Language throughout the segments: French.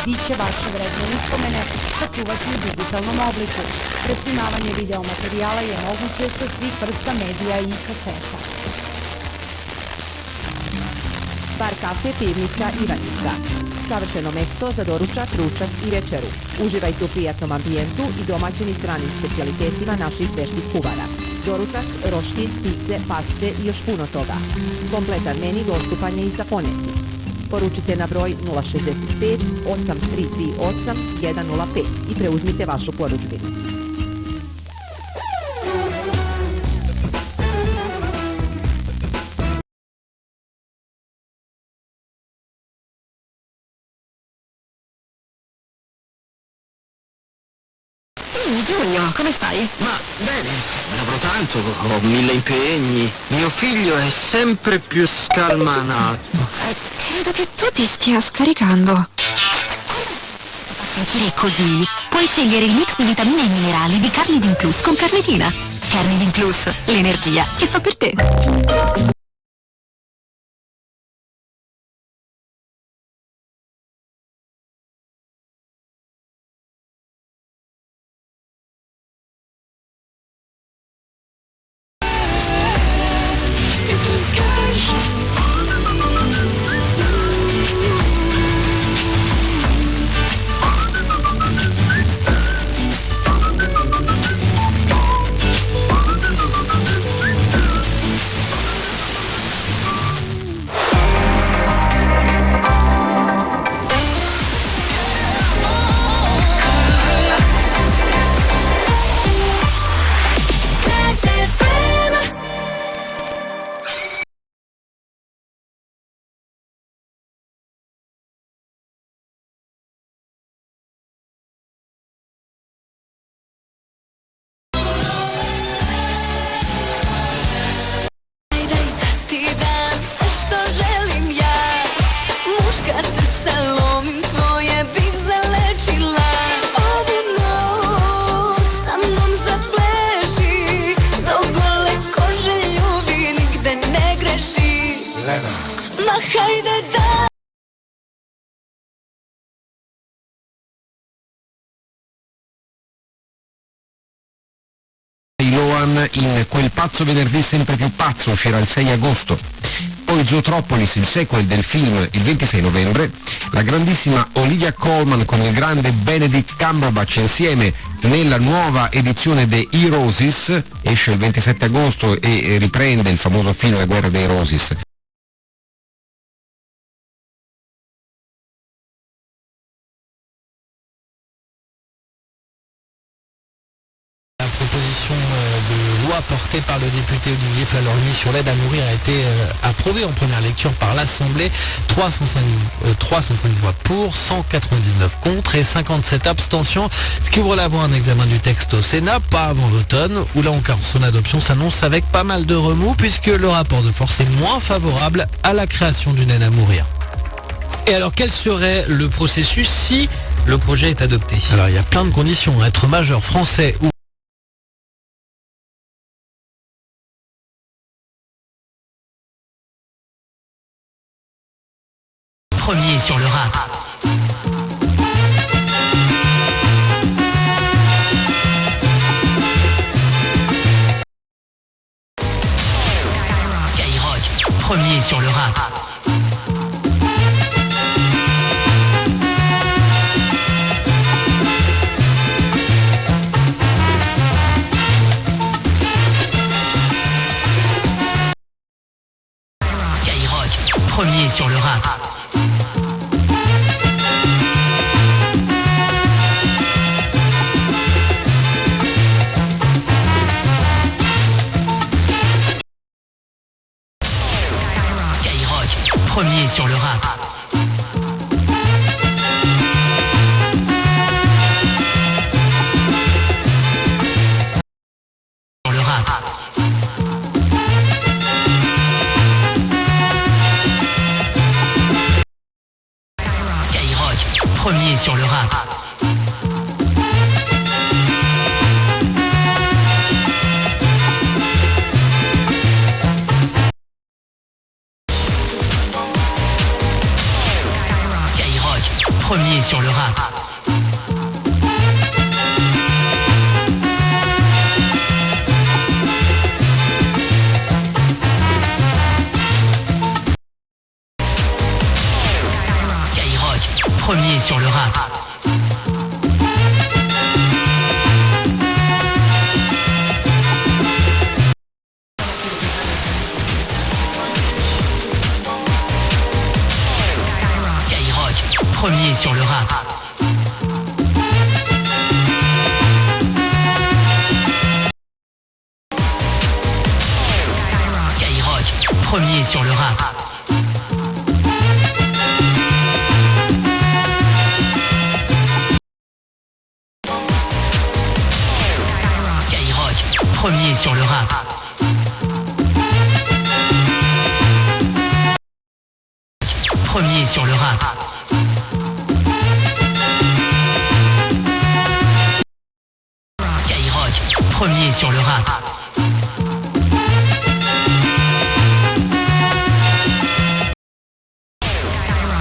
CD će vaše vredne uspomene sačuvati u digitalnom obliku. Presnimavanje video materijala je moguće sa svih vrsta medija i kaseta. Bar kafe Pivnica Ivanica. Savršeno mesto za doručak, ručak i večeru. Uživajte u prijatnom ambijentu i domaćim i stranim specijalitetima naših veštih kuvara. Doručak, roštilj, pice, paste i još puno toga. Kompletan meni dostupan je i za poneti. Poručite na broj 065 8338 105 i preuzmite vašu porudžbinu. Giulio, come stai? Ma bene, lavoro tanto, ho 1000 impegni. Mio figlio è sempre più scalmanato. Credo che tu ti stia scaricando. A sentire così, puoi scegliere il mix di vitamine e minerali di Carnidin Plus con carnitina. Carnidin Plus, l'energia che fa per te. In Quel pazzo venerdì sempre più pazzo uscirà il 6 agosto, poi Zootropolis, il sequel del film, il 26 novembre, la grandissima Olivia Colman con il grande Benedict Cumberbatch insieme nella nuova edizione The Roses, esce il 27 agosto e riprende il famoso film La guerra dei Roses. Portée par le député Olivier Falorni sur l'aide à mourir a été approuvée en première lecture par l'Assemblée. 305 voix pour, 199 contre et 57 abstentions, ce qui ouvre la voie à un examen du texte au Sénat, pas avant l'automne, où là encore son adoption s'annonce avec pas mal de remous puisque le rapport de force est moins favorable à la création d'une aide à mourir. Et alors quel serait le processus si le projet est adopté? Alors il y a plein de conditions, être majeur français ou premier sur le rap. Skyrock, premier sur le rap. Skyrock, premier sur le rap. Premier sur le rap. Sur le rap. Skyrock, premier sur le rap. premier sur le rap. Skyrock, premier sur le rap. Premier sur le rap. Skyrock, premier sur le rap. Skyrock, premier sur le rap. Premier sur le rap. Premier sur le rap.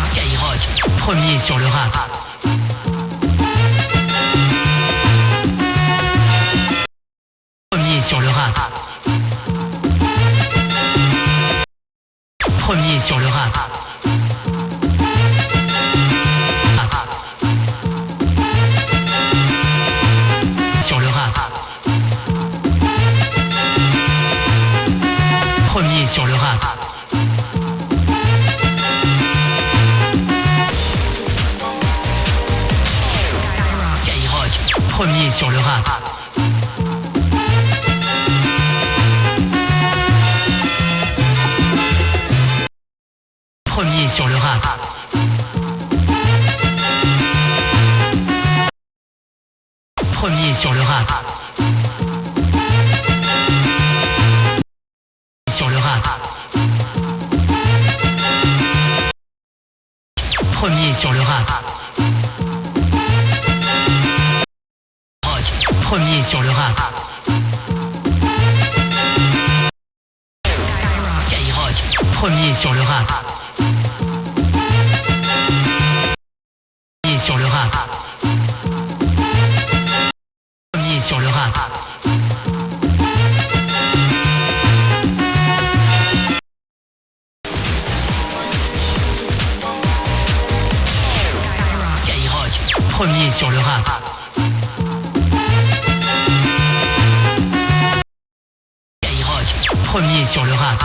Skyrock, premier sur le rap. Premier sur le rap. Premier sur le rap. Sur le rap. Premier sur le rap. Skyrock, premier sur le rap. Premier sur le rap. Premier sur le rap. Sur le rap. Premier sur le rap. Rock, premier sur le rap. Skyrock, premier sur le rap. Premier sur le rap. Premier sur le rap. Premier sur le rap. Skyrock, premier sur le rap.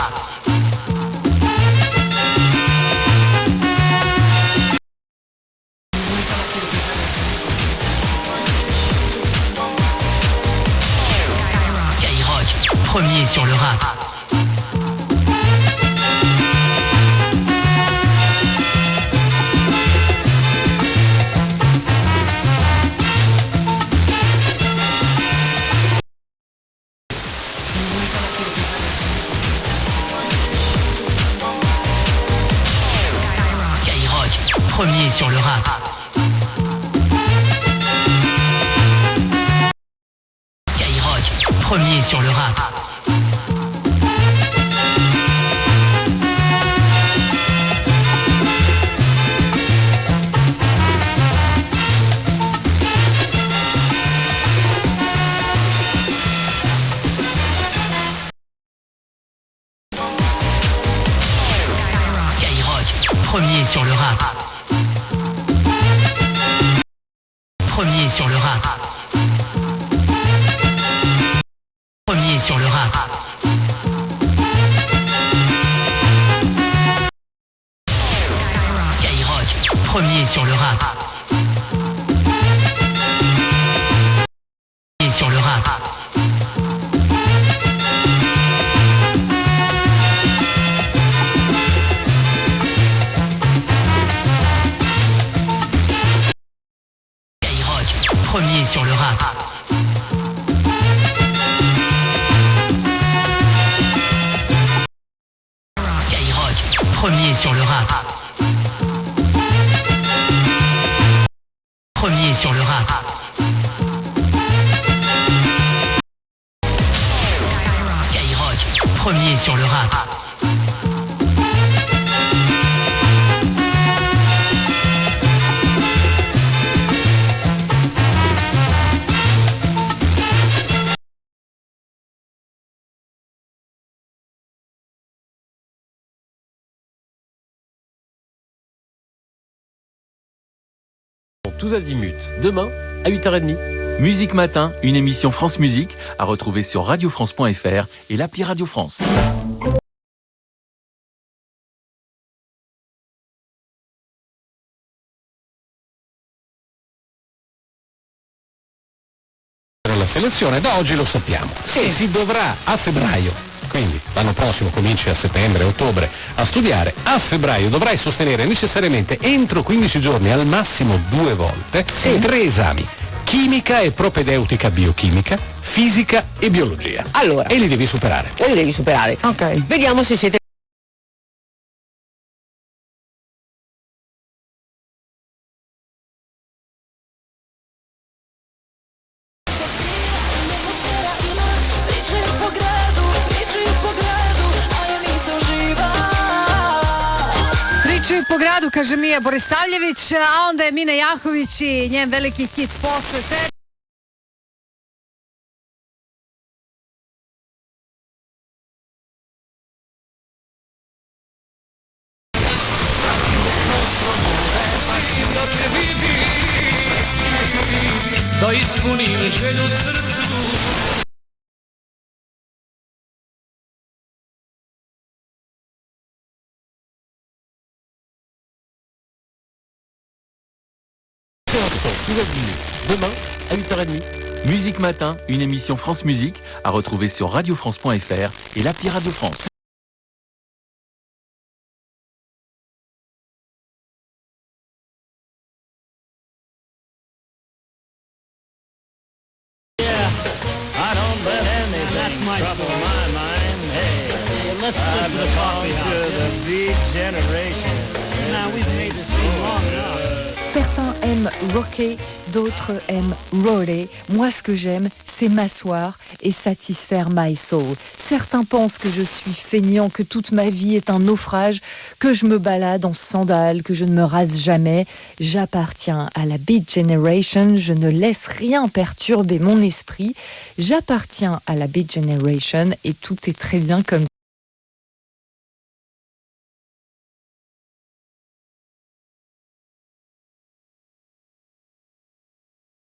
Skyrock, premier sur le rap. Premier sur le rap. Skyrock, premier sur le rap. Skyrock, premier sur le rap. Premier sur le rap. Premier sur le rap. Skyrock, premier sur le rap. Premier sur le rap. Premier sur le rap. Skyrock, premier sur le rap. Premier sur le rap. Skyrock, premier sur le rap. Tous azimuts, demain à 8h30. Musique Matin, une émission France Musique à retrouver sur radiofrance.fr et l'appli Radio France. La selezione da oggi lo sappiamo. Sì. Si dovrà a febbraio, quindi l'anno prossimo cominci a settembre, ottobre, a studiare. A febbraio dovrai sostenere necessariamente entro 15 giorni, al massimo 2 volte, 3 esami. Chimica e propedeutica biochimica, fisica e biologia. Allora. E li devi superare. Ok. Vediamo se siete... Priče po gradu, kaže Mija Borisavljević, a onda je Mina Jahović i njen veliki hit Posle te. Da ispunim želju srcu. Demain à 8h30. Musique Matin, une émission France Musique à retrouver sur radiofrance.fr et l'appli Radio France. I don't let anything trouble my mind. Hey, let's belong to the beat generation. Now we've made this thing long enough. Certains aiment rocker, d'autres aiment roller. Moi, ce que j'aime, c'est m'asseoir et satisfaire my soul. Certains pensent que je suis feignant, que toute ma vie est un naufrage, que je me balade en sandales, que je ne me rase jamais. J'appartiens à la Beat Generation, je ne laisse rien perturber mon esprit. J'appartiens à la Beat Generation et tout est très bien comme